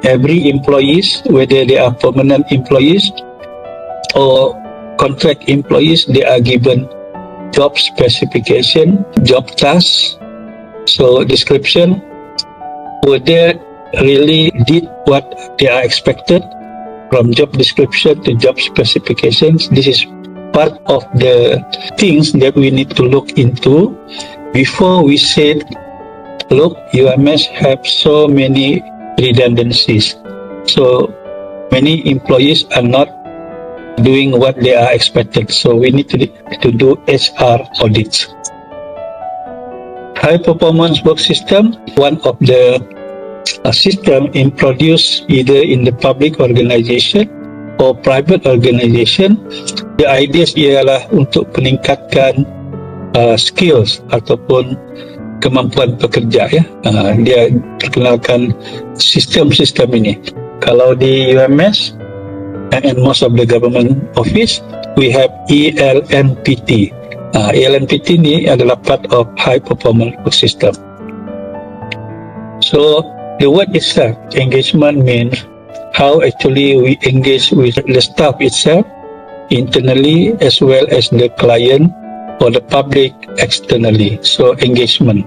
every employees, whether they are permanent employees or contract employees, they are given job specification, job tasks, so description, whether they really did what they are expected from job description to job specifications. This is part of the things that we need to look into before we said, look, UMS have so many redundancies, so many employees are not doing what they are expected, so we need to do HR audits. High performance work system, one of the system introduced either in the public organization or private organization. The idea ialah untuk meningkatkan skills ataupun kemampuan pekerja, ya. Dia perkenalkan sistem-sistem ini. Kalau di UMS and most of the government office, we have ELNPT. ELNPT ni adalah part of high performance work system. So the word itself, engagement, means how actually we engage with the staff itself internally as well as the client or the public externally. So engagement.